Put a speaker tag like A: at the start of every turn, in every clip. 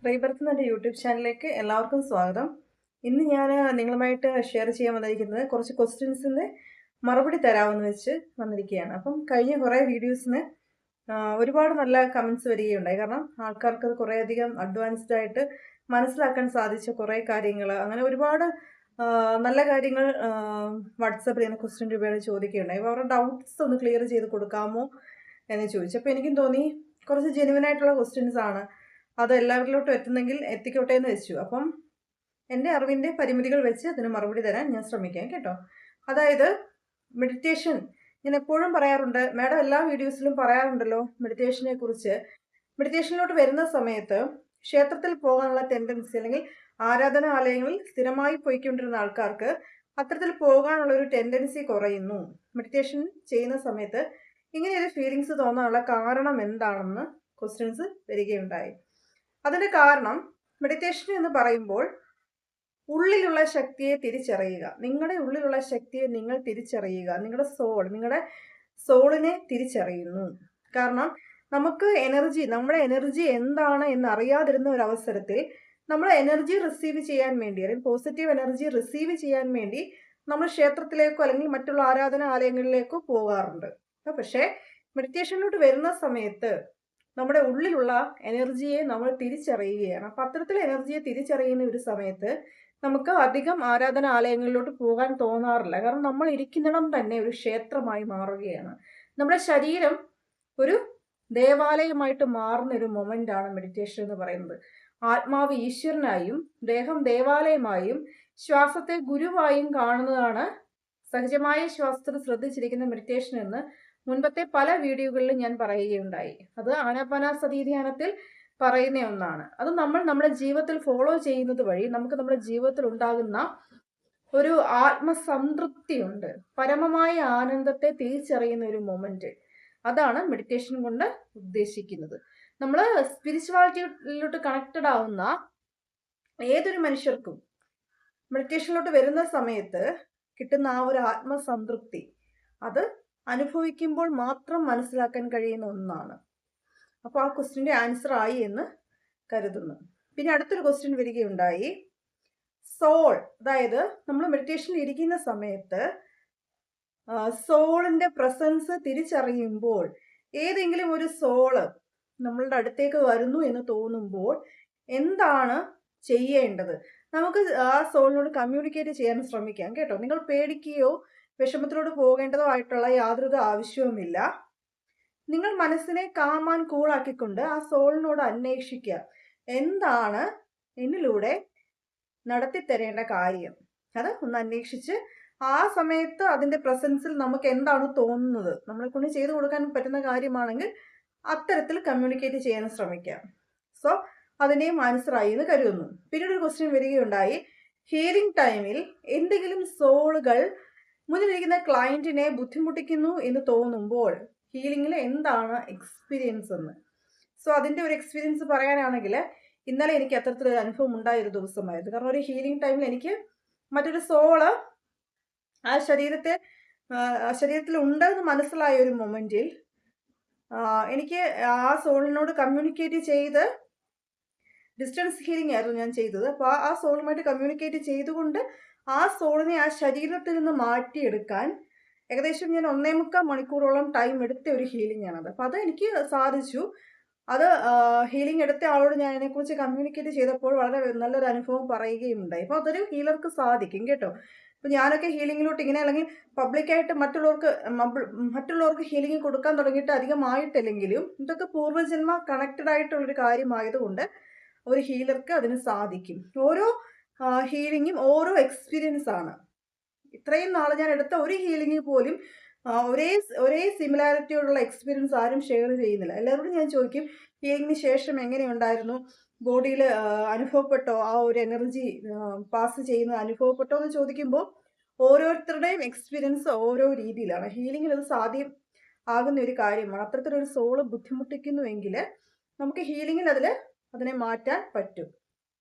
A: Rebirth എന്ന YouTube ചാനലിലേക്ക് എല്ലാവർക്കും സ്വാഗതം. ഇന്ന് ഞാൻ നിങ്ങളുമായിട്ട് ഷെയർ ചെയ്യാൻ വന്നിരിക്കുന്നത് കുറച്ച് ക്വസ്റ്റ്യൻസിന് മറുപടി തരാമെന്ന് വെച്ച് വന്നിരിക്കുകയാണ്. അപ്പം കഴിഞ്ഞ കുറേ വീഡിയോസിന് ഒരുപാട് നല്ല കമൻസ് വരികയുണ്ടായി. കാരണം ആൾക്കാർക്ക് അത് കുറേയധികം അഡ്വാൻസ്ഡ് ആയിട്ട് മനസ്സിലാക്കാൻ സാധിച്ച കുറേ കാര്യങ്ങൾ, അങ്ങനെ ഒരുപാട് നല്ല കാര്യങ്ങൾ വാട്സാപ്പിൽ ഇങ്ങനെ ക്വസ്റ്റ്യൻ രൂപേണ ചോദിക്കുകയുണ്ടായി. അപ്പോൾ അവരുടെ ഡൗട്ട്സ് ഒന്ന് ക്ലിയർ ചെയ്ത് കൊടുക്കാമോ എന്ന് ചോദിച്ചു. അപ്പോൾ എനിക്കും തോന്നി കുറച്ച് ജെനുവിൻ ആയിട്ടുള്ള ക്വസ്റ്റ്യൻസ് ആണ്, അത് എല്ലാവരിലോട്ടും എത്തുന്നെങ്കിൽ എത്തിക്കോട്ടെ എന്ന് വെച്ചു. അപ്പം എൻ്റെ അറിവിൻ്റെ പരിമിതികൾ വെച്ച് അതിന് മറുപടി തരാൻ ഞാൻ ശ്രമിക്കാം കേട്ടോ. അതായത് മെഡിറ്റേഷൻ, ഞാൻ എപ്പോഴും പറയാറുണ്ട്, മാഡം എല്ലാ വീഡിയോസിലും പറയാറുണ്ടല്ലോ മെഡിറ്റേഷനെ കുറിച്ച്. മെഡിറ്റേഷനിലോട്ട് വരുന്ന സമയത്ത് ക്ഷേത്രത്തിൽ പോകാനുള്ള ടെൻഡൻസി, അല്ലെങ്കിൽ ആരാധനാലയങ്ങളിൽ സ്ഥിരമായി പോയിക്കൊണ്ടിരുന്ന ആൾക്കാർക്ക് അത്തരത്തിൽ പോകാനുള്ള ഒരു ടെൻഡൻസി കുറയുന്നു. മെഡിറ്റേഷൻ ചെയ്യുന്ന സമയത്ത് ഇങ്ങനെയൊരു ഫീലിങ്സ് തോന്നാനുള്ള കാരണം എന്താണെന്ന് ക്വസ്റ്റ്യൻസ് വരികയുണ്ടായി. അതിൻ്റെ കാരണം, മെഡിറ്റേഷൻ എന്ന് പറയുമ്പോൾ ഉള്ളിലുള്ള ശക്തിയെ തിരിച്ചറിയുക. നിങ്ങളുടെ ഉള്ളിലുള്ള ശക്തിയെ നിങ്ങൾ തിരിച്ചറിയുക. നിങ്ങളുടെ സോളിനെ തിരിച്ചറിയുന്നു. കാരണം നമുക്ക് നമ്മുടെ എനർജി എന്താണ് എന്ന് അറിയാതിരുന്ന ഒരു അവസരത്തിൽ നമ്മൾ എനർജി റിസീവ് ചെയ്യാൻ വേണ്ടി, അല്ലെങ്കിൽ പോസിറ്റീവ് എനർജി റിസീവ് ചെയ്യാൻ വേണ്ടി നമ്മൾ ക്ഷേത്രത്തിലേക്കോ അല്ലെങ്കിൽ മറ്റുള്ള ആരാധനാലയങ്ങളിലേക്കോ പോകാറുണ്ട്. പക്ഷേ മെഡിറ്റേഷനിലോട്ട് വരുന്ന സമയത്ത് നമ്മുടെ ഉള്ളിലുള്ള എനർജിയെ നമ്മൾ തിരിച്ചറിയുകയാണ്. അപ്പം അത്തരത്തിൽ എനർജിയെ തിരിച്ചറിയുന്ന ഒരു സമയത്ത് നമുക്ക് അധികം ആരാധനാലയങ്ങളിലോട്ട് പോകാൻ തോന്നാറില്ല. കാരണം നമ്മൾ ഇരിക്കുന്നിടം തന്നെ ഒരു ക്ഷേത്രമായി മാറുകയാണ്. നമ്മുടെ ശരീരം ഒരു ദേവാലയമായിട്ട് മാറുന്ന ഒരു മൊമെൻ്റാണ് മെഡിറ്റേഷൻ എന്ന് പറയുന്നത്. ആത്മാവ് ഈശ്വരനായും ദേഹം ദേവാലയമായും ശ്വാസത്തെ ഗുരുവായും കാണുന്നതാണ് സഹജമായ ശ്വാസത്തിൽ ശ്രദ്ധിച്ചിരിക്കുന്ന മെഡിറ്റേഷൻ എന്ന് മുൻപത്തെ പല വീഡിയോകളിലും ഞാൻ പറയുകയുണ്ടായി. അത് ആനാപാനസതി ധ്യാനത്തിൽ പറയുന്ന ഒന്നാണ്. അത് നമ്മുടെ ജീവിതത്തിൽ ഫോളോ ചെയ്യുന്നത് വഴി നമുക്ക് നമ്മുടെ ജീവിതത്തിൽ ഉണ്ടാകുന്ന ഒരു ആത്മസംതൃപ്തിയുണ്ട്, പരമമായ ആനന്ദത്തെ തിരിച്ചറിയുന്ന ഒരു മൊമെന്റ്. അതാണ് മെഡിറ്റേഷൻ കൊണ്ട് ഉദ്ദേശിക്കുന്നത്. നമ്മൾ സ്പിരിച്വാലിറ്റിയിലോട്ട് കണക്റ്റഡ് ആവുന്ന ഏതൊരു മനുഷ്യർക്കും മെഡിറ്റേഷനിലോട്ട് വരുന്ന സമയത്ത് കിട്ടുന്ന ആ ഒരു ആത്മസംതൃപ്തി, അത് അനുഭവിക്കുമ്പോൾ മാത്രം മനസ്സിലാക്കാൻ കഴിയുന്ന ഒന്നാണ്. അപ്പോൾ ആ ക്വസ്റ്റ്യൻ്റെ ആൻസർ ആയി എന്ന് കരുതുന്നു. പിന്നെ അടുത്തൊരു ക്വസ്റ്റ്യൻ വരികയുണ്ടായി, സോൾ, അതായത് നമ്മൾ മെഡിറ്റേഷനിൽ ഇരിക്കുന്ന സമയത്ത് സോളിൻ്റെ പ്രസൻസ് തിരിച്ചറിയുമ്പോൾ, ഏതെങ്കിലും ഒരു സോള് നമ്മളുടെ അടുത്തേക്ക് വരുന്നു എന്ന് തോന്നുമ്പോൾ എന്താണ് ചെയ്യേണ്ടത്? നമുക്ക് ആ സോളിനോട് കമ്മ്യൂണിക്കേറ്റ് ചെയ്യാൻ ശ്രമിക്കാം കേട്ടോ. നിങ്ങൾ പേടിക്കുകയോ വിഷമത്തിലോട്ട് പോകേണ്ടതോ ആയിട്ടുള്ള യാതൊരു ആവശ്യവുമില്ല. നിങ്ങൾ മനസ്സിനെ കാം ആൻഡ് കൂളാക്കിക്കൊണ്ട് ആ സോളിനോട് അന്വേഷിക്കുക, എന്താണ് എന്നിലൂടെ നടത്തിത്തരേണ്ട കാര്യം. അത് ഒന്ന് അന്വേഷിച്ച് ആ സമയത്ത് അതിൻ്റെ പ്രസൻസിൽ നമുക്ക് എന്താണ് തോന്നുന്നത്, നമ്മളെ കൊണ്ട് ചെയ്തു കൊടുക്കാൻ പറ്റുന്ന കാര്യമാണെങ്കിൽ അത്തരത്തിൽ കമ്മ്യൂണിക്കേറ്റ് ചെയ്യാൻ ശ്രമിക്കാം. സോ അതിനെയും ആൻസറായി എന്ന് കരുതുന്നു. പിന്നീട് ഒരു ക്വസ്റ്റ്യൻ വരികയുണ്ടായി, ഹീലിംഗ് ടൈമിൽ എന്തെങ്കിലും സോളുകൾ മുന്നിലിരിക്കുന്ന ക്ലയൻറ്റിനെ ബുദ്ധിമുട്ടിക്കുന്നു എന്ന് തോന്നുമ്പോൾ ഹീലിംഗിൽ എന്താണ് എക്സ്പീരിയൻസ് എന്ന്. സോ അതിൻ്റെ ഒരു എക്സ്പീരിയൻസ് പറയാനാണെങ്കിൽ, ഇന്നലെ എനിക്ക് അത്തരത്തിലൊരു അനുഭവം ഉണ്ടായൊരു ദിവസമായിരുന്നു. കാരണം ഒരു ഹീലിംഗ് ടൈമിൽ എനിക്ക് മറ്റൊരു സോള് ആ ശരീരത്തിൽ ഉണ്ടെന്ന് മനസ്സിലായ ഒരു മൊമെൻറ്റിൽ എനിക്ക് ആ സോളിനോട് കമ്മ്യൂണിക്കേറ്റ് ചെയ്ത്, ഡിസ്റ്റൻസ് ഹീലിംഗ് ആയിരുന്നു ഞാൻ ചെയ്തത്. അപ്പോൾ ആ സോളുമായിട്ട് കമ്മ്യൂണിക്കേറ്റ് ചെയ്തുകൊണ്ട് ആ സോളിനെ ആ ശരീരത്തിൽ നിന്ന് മാറ്റിയെടുക്കാൻ ഏകദേശം ഞാൻ 1.25 മണിക്കൂറോളം ടൈം എടുത്ത ഒരു ഹീലിംഗ് ആണത്. അപ്പോൾ അത് എനിക്ക് സാധിച്ചു. അത് ഹീലിംഗ് എടുത്ത ആളോട് ഞാൻ അതിനെക്കുറിച്ച് കമ്മ്യൂണിക്കേറ്റ് ചെയ്തപ്പോൾ വളരെ നല്ലൊരു അനുഭവം പറയുകയുണ്ടായി. അപ്പോൾ അതൊരു ഹീലർക്ക് സാധിക്കും കേട്ടോ. ഇപ്പോൾ ഞാനൊക്കെ ഹീലിങ്ങിലോട്ട് ഇങ്ങനെ, അല്ലെങ്കിൽ പബ്ലിക്കായിട്ട് മറ്റുള്ളവർക്ക് ഹീലിംഗ് കൊടുക്കാൻ തുടങ്ങിയിട്ട് അധികമായിട്ടില്ലെങ്കിലും ഇതൊക്കെ പൂർവ്വജന്മ കണക്റ്റഡ് ആയിട്ടുള്ളൊരു കാര്യമായതുകൊണ്ട് ഒരു ഹീലർക്ക് അതിന് സാധിക്കും. ഓരോ ഹീലിങ്ങും ഓരോ എക്സ്പീരിയൻസ് ആണ്. ഇത്രയും നാൾ ഞാൻ എടുത്ത ഒരു ഹീലിംഗ് പോലും ഒരേ സിമിലാരിറ്റിയോടുള്ള എക്സ്പീരിയൻസ് ആരും ഷെയർ ചെയ്യുന്നില്ല. എല്ലാവരോടും ഞാൻ ചോദിക്കും, ഹീലിംഗിന് ശേഷം എങ്ങനെയുണ്ടായിരുന്നു, ബോഡിയിൽ അനുഭവപ്പെട്ടോ, ആ ഒരു എനർജി പാസ് ചെയ്യുന്നത് അനുഭവപ്പെട്ടോ എന്ന് ചോദിക്കുമ്പോൾ ഓരോരുത്തരുടെയും എക്സ്പീരിയൻസ് ഓരോ രീതിയിലാണ്. ഹീലിംഗിൽ അത് സാധ്യം ആകുന്ന ഒരു കാര്യമാണ്. അത്തരത്തിലൊരു സോള് ബുദ്ധിമുട്ടിക്കുന്നുവെങ്കിൽ നമുക്ക് ഹീലിംഗിൽ അതിനെ മാറ്റാൻ പറ്റും.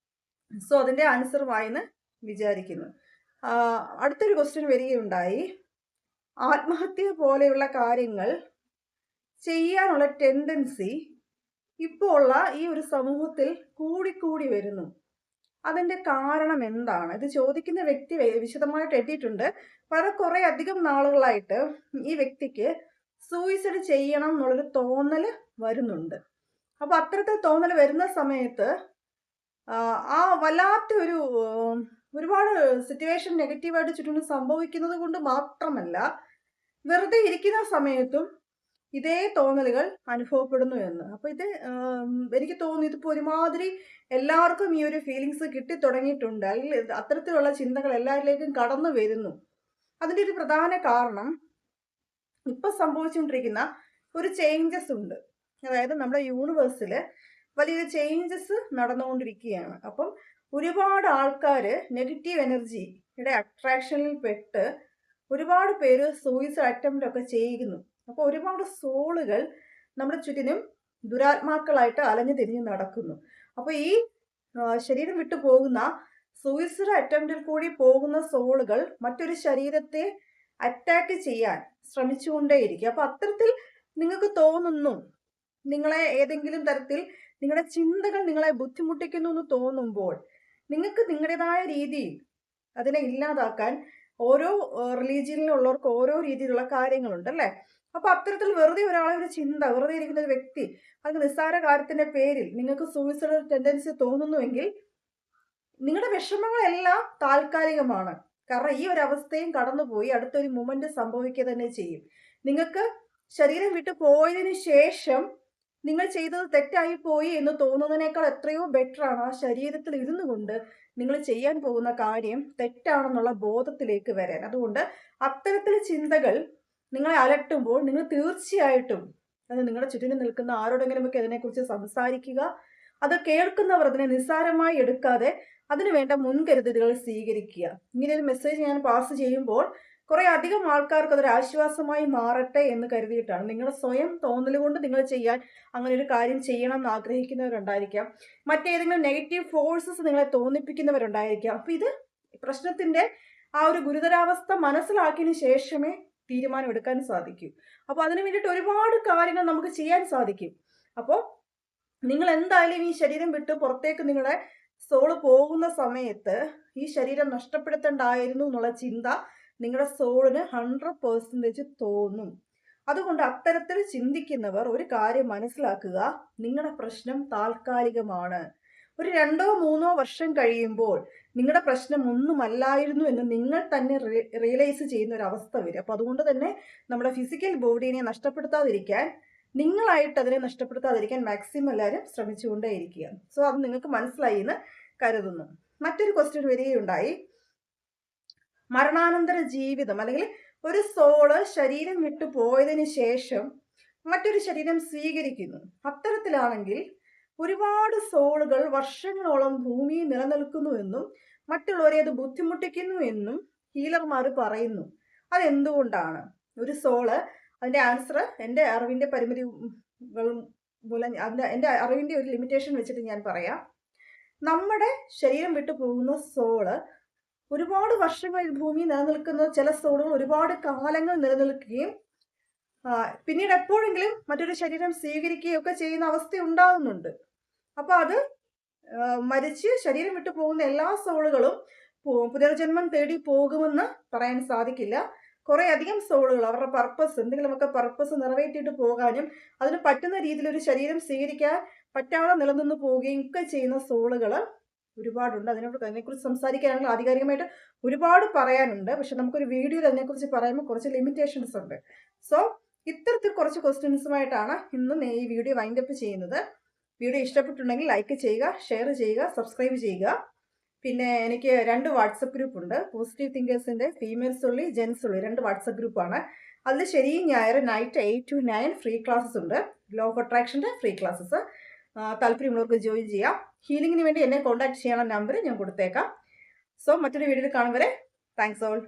A: സോ അതിൻ്റെ ആൻസറുമായെന്ന് വിചാരിക്കുന്നു. അടുത്തൊരു ക്വസ്റ്റ്യൻ വരികയുണ്ടായി, ആത്മഹത്യ പോലെയുള്ള കാര്യങ്ങൾ ചെയ്യാനുള്ള ടെൻഡൻസി ഇപ്പോൾ ഉള്ള ഈ ഒരു സമൂഹത്തിൽ കൂടിക്കൂടി വരുന്നു. അതിൻ്റെ കാരണം എന്താണ്? ഇത് ചോദിക്കുന്ന വ്യക്തി വിശദമായിട്ട് എഴുതിയിട്ടുണ്ട്. കുറെ അധികം നാളുകളായിട്ട് ഈ വ്യക്തിക്ക് സൂയിസൈഡ് ചെയ്യണം എന്നുള്ളൊരു തോന്നൽ വരുന്നുണ്ട്. അപ്പോൾ അത്തരത്തിൽ തോന്നൽ വരുന്ന സമയത്ത് ആ വല്ലാത്തൊരു ഒരുപാട് സിറ്റുവേഷൻ നെഗറ്റീവായിട്ട് ചുറ്റും സംഭവിക്കുന്നത് കൊണ്ട് മാത്രമല്ല, വെറുതെ ഇരിക്കുന്ന സമയത്തും ഇതേ തോന്നലുകൾ അനുഭവപ്പെടുന്നു എന്ന്. അപ്പോൾ ഇത് എനിക്ക് തോന്നുന്നു ഇതിപ്പോൾ ഒരുമാതിരി എല്ലാവർക്കും ഈ ഒരു ഫീലിങ്സ് കിട്ടി തുടങ്ങിയിട്ടുണ്ട്, അല്ലെങ്കിൽ അത്തരത്തിലുള്ള ചിന്തകൾ എല്ലാവരിലേക്കും കടന്നു വരുന്നു. അതിൻ്റെ ഒരു പ്രധാന കാരണം ഇപ്പം സംഭവിച്ചുകൊണ്ടിരിക്കുന്ന ഒരു ചേഞ്ചസ് ഉണ്ട്. അതായത് നമ്മുടെ യൂണിവേഴ്സിൽ വലിയൊരു ചേഞ്ചസ് നടന്നുകൊണ്ടിരിക്കുകയാണ്. അപ്പം ഒരുപാട് ആൾക്കാർ നെഗറ്റീവ് എനർജിയുടെ അട്രാക്ഷനിൽ പെട്ട് ഒരുപാട് പേര് സൂയിസൈഡ് അറ്റംപ്റ്റ് ഒക്കെ ചെയ്യുന്നു. അപ്പോൾ ഒരുപാട് സോളുകൾ നമ്മുടെ ചുറ്റിനും ദുരാത്മാക്കളായിട്ട് അലഞ്ഞു തിരിഞ്ഞ് നടക്കുന്നു. അപ്പോൾ ഈ ശരീരം വിട്ടു പോകുന്ന സൂയിസൈഡ് അറ്റംപ്റ്റിൽ കൂടി പോകുന്ന സോളുകൾ മറ്റൊരു ശരീരത്തെ അറ്റാക്ക് ചെയ്യാൻ ശ്രമിച്ചുകൊണ്ടേയിരിക്കും. അപ്പോൾ അത്തരത്തിൽ നിങ്ങൾക്ക് തോന്നുന്നു, നിങ്ങളെ ഏതെങ്കിലും തരത്തിൽ നിങ്ങളുടെ ചിന്തകൾ നിങ്ങളെ ബുദ്ധിമുട്ടിക്കുന്നു എന്ന് തോന്നുമ്പോൾ നിങ്ങൾക്ക് നിങ്ങളുടേതായ രീതിയിൽ അതിനെ ഇല്ലാതാക്കാൻ ഓരോ റിലീജിയനിലുള്ളവർക്ക് ഓരോ രീതിയിലുള്ള കാര്യങ്ങളുണ്ട് അല്ലേ? അപ്പോൾ അത്തരത്തിൽ വെറുതെ ഒരാളെ ഒരു ചിന്ത, വെറുതെ ഇരിക്കുന്ന ഒരു വ്യക്തി, അത് നിസ്സാര കാര്യത്തിന്റെ പേരിൽ നിങ്ങൾക്ക് സൂയിസൈഡൽ ടെൻഡൻസി തോന്നുന്നുവെങ്കിൽ നിങ്ങളുടെ വിഷമങ്ങളെല്ലാം താൽക്കാലികമാണ്. കാരണം ഈ ഒരു അവസ്ഥയും കടന്നുപോയി അടുത്തൊരു മൊമെന്റ് സംഭവിക്കുക തന്നെ ചെയ്യും. നിങ്ങൾക്ക് ശരീരം വിട്ടു പോയതിനു ശേഷം നിങ്ങൾ ചെയ്തത് തെറ്റായി പോയി എന്ന് തോന്നുന്നതിനേക്കാൾ എത്രയോ ബെറ്ററാണ് ആ ശരീരത്തിൽ ഇരുന്നു കൊണ്ട് നിങ്ങൾ ചെയ്യാൻ പോകുന്ന കാര്യം തെറ്റാണെന്നുള്ള ബോധത്തിലേക്ക് വരാൻ. അതുകൊണ്ട് അത്തരത്തിൽ ചിന്തകൾ നിങ്ങളെ അലട്ടുമ്പോൾ നിങ്ങൾ തീർച്ചയായിട്ടും അത് നിങ്ങളുടെ ചുറ്റിനും നിൽക്കുന്ന ആരോടെങ്കിലുമൊക്കെ അതിനെക്കുറിച്ച് സംസാരിക്കുക. അത് കേൾക്കുന്നവർ അതിനെ നിസ്സാരമായി എടുക്കാതെ അതിനു വേണ്ട മുൻകരുതലുകൾ സ്വീകരിക്കുക. ഇങ്ങനെ ഒരു മെസ്സേജ് ഞാൻ പാസ് ചെയ്യുമ്പോൾ കുറെ അധികം ആൾക്കാർക്ക് അതൊരു ആശ്വാസമായി മാറട്ടെ എന്ന് കരുതിയിട്ടാണ്. നിങ്ങളുടെ സ്വയം തോന്നൽ കൊണ്ട് നിങ്ങൾ ചെയ്യാൻ അങ്ങനെ ഒരു കാര്യം ചെയ്യണം എന്ന് ആഗ്രഹിക്കുന്നവരുണ്ടായിരിക്കാം. മറ്റേതെങ്കിലും നെഗറ്റീവ് ഫോഴ്സസ് നിങ്ങളെ തോന്നിപ്പിക്കുന്നവരുണ്ടായിരിക്കാം. അപ്പോൾ ഇത് പ്രശ്നത്തിന്റെ ആ ഒരു ഗുരുതരാവസ്ഥ മനസ്സിലാക്കിയതിന് ശേഷമേ തീരുമാനം എടുക്കാൻ സാധിക്കും. അപ്പോൾ അതിനു വേണ്ടിയിട്ട് ഒരുപാട് കാര്യങ്ങൾ നമുക്ക് ചെയ്യാൻ സാധിക്കും. അപ്പോൾ നിങ്ങൾ എന്തായാലും ഈ ശരീരം വിട്ട് പുറത്തേക്ക് നിങ്ങളുടെ സോള് പോകുന്ന സമയത്ത് ഈ ശരീരം നഷ്ടപ്പെടുത്തേണ്ടായിരുന്നു എന്നുള്ള ചിന്ത നിങ്ങളുടെ സോളിന് 100% തോന്നും. അതുകൊണ്ട് അത്തരത്തിൽ ചിന്തിക്കുന്നവർ ഒരു കാര്യം മനസ്സിലാക്കുക, നിങ്ങളുടെ പ്രശ്നം താൽക്കാലികമാണ്. ഒരു 2-3 വർഷം കഴിയുമ്പോൾ നിങ്ങളുടെ പ്രശ്നം ഒന്നുമല്ലായിരുന്നു എന്ന് നിങ്ങൾ തന്നെ റിയലൈസ് ചെയ്യുന്ന ഒരു അവസ്ഥ വരും. അപ്പോൾ അതുകൊണ്ട് തന്നെ നമ്മുടെ ഫിസിക്കൽ ബോഡീനെ നഷ്ടപ്പെടുത്താതിരിക്കാൻ, നിങ്ങളായിട്ട് അതിനെ നഷ്ടപ്പെടുത്താതിരിക്കാൻ മാക്സിമം എല്ലാവരും ശ്രമിച്ചുകൊണ്ടേയിരിക്കുക. സോ അത് നിങ്ങൾക്ക് മനസ്സിലായി എന്ന് കരുതുന്നു. മറ്റൊരു ക്വസ്റ്റ്യൻ വരികയുണ്ടായി, മരണാനന്തര ജീവിതം അല്ലെങ്കിൽ ഒരു സോള് ശരീരം വിട്ടു പോയതിന് ശേഷം മറ്റൊരു ശരീരം സ്വീകരിക്കുന്നു. അത്തരത്തിലാണെങ്കിൽ ഒരുപാട് സോളുകൾ വർഷങ്ങളോളം ഭൂമിയിൽ നിലനിൽക്കുന്നുവെന്നും മറ്റുള്ളവരെ അത് ബുദ്ധിമുട്ടിക്കുന്നു എന്നും ഹീലർമാർ പറയുന്നു. അതെന്തുകൊണ്ടാണ്? ഒരു സോള്, അതിൻ്റെ ആൻസർ എൻ്റെ അറിവിൻ്റെ പരിമിതികൾ മൂലം, എൻ്റെ അറിവിൻ്റെ ഒരു ലിമിറ്റേഷൻ വെച്ചിട്ട് ഞാൻ പറയാം. നമ്മുടെ ശരീരം വിട്ടു പോകുന്ന സോള് ഒരുപാട് വർഷങ്ങൾ ഭൂമിയിൽ നിലനിൽക്കുന്ന ചില സോളുകൾ ഒരുപാട് കാലങ്ങൾ നിലനിൽക്കുകയും പിന്നീട് എപ്പോഴെങ്കിലും മറ്റൊരു ശരീരം സ്വീകരിക്കുകയും ഒക്കെ ചെയ്യുന്ന അവസ്ഥ ഉണ്ടാകുന്നുണ്ട്. അപ്പോൾ അത് മരിച്ച് ശരീരം വിട്ടു പോകുന്ന എല്ലാ സോളുകളും പുനർജന്മം തേടി പോകുമെന്ന് പറയാൻ സാധിക്കില്ല. കുറേ അധികം സോളുകൾ അവരുടെ പർപ്പസ്, എന്തെങ്കിലുമൊക്കെ പർപ്പസ് നിറവേറ്റിയിട്ട് പോകാനും അതിന് പറ്റുന്ന രീതിയിൽ ഒരു ശരീരം സ്വീകരിക്കാൻ പറ്റാതെ നിലനിന്ന് പോവുകയും ഒക്കെ ചെയ്യുന്ന സോളുകൾ ഒരുപാടുണ്ട്. അതിനെക്കുറിച്ച് സംസാരിക്കാനാണെങ്കിൽ ആധികാരികമായിട്ട് ഒരുപാട് പറയാനുണ്ട്. പക്ഷെ നമുക്കൊരു വീഡിയോയിൽ അതിനെക്കുറിച്ച് പറയുമ്പോൾ കുറച്ച് ലിമിറ്റേഷൻസ് ഉണ്ട്. സോ ഇത്തരത്തിൽ കുറച്ച് ക്വസ്റ്റ്യൻസുമായിട്ടാണ് ഇന്ന് ഈ വീഡിയോ വൈൻഡപ്പ് ചെയ്യുന്നത്. വീഡിയോ ഇഷ്ടപ്പെട്ടുണ്ടെങ്കിൽ ലൈക്ക് ചെയ്യുക, ഷെയർ ചെയ്യുക, സബ്സ്ക്രൈബ് ചെയ്യുക. പിന്നെ എനിക്ക് 2 വാട്സപ്പ് ഗ്രൂപ്പ് ഉണ്ട്. പോസിറ്റീവ് തിങ്കേഴ്സിൻ്റെ ഫീമെയിൽസ് ഉള്ളി, ജെൻസ് ഉള്ളി 2 വാട്സപ്പ് ഗ്രൂപ്പാണ്. അതിൽ ശനിയും ഞായറും നൈറ്റ് 8 to 9 ഫ്രീ ക്ലാസ്സസ് ഉണ്ട്. ലോ ഓഫ് അട്രാക്ഷൻ്റെ ഫ്രീ ക്ലാസ്സസ്. താല്പര്യമുള്ളവർക്ക് ജോയിൻ ചെയ്യാം. ഹീലിംഗിന് വേണ്ടി എന്നെ കോൺടാക്ട് ചെയ്യാനുള്ള നമ്പർ ഞാൻ കൊടുത്തേക്കാം. സോ മറ്റൊരു വീഡിയോയിൽ കാണും വരെ താങ്ക്സ് ഓൾ.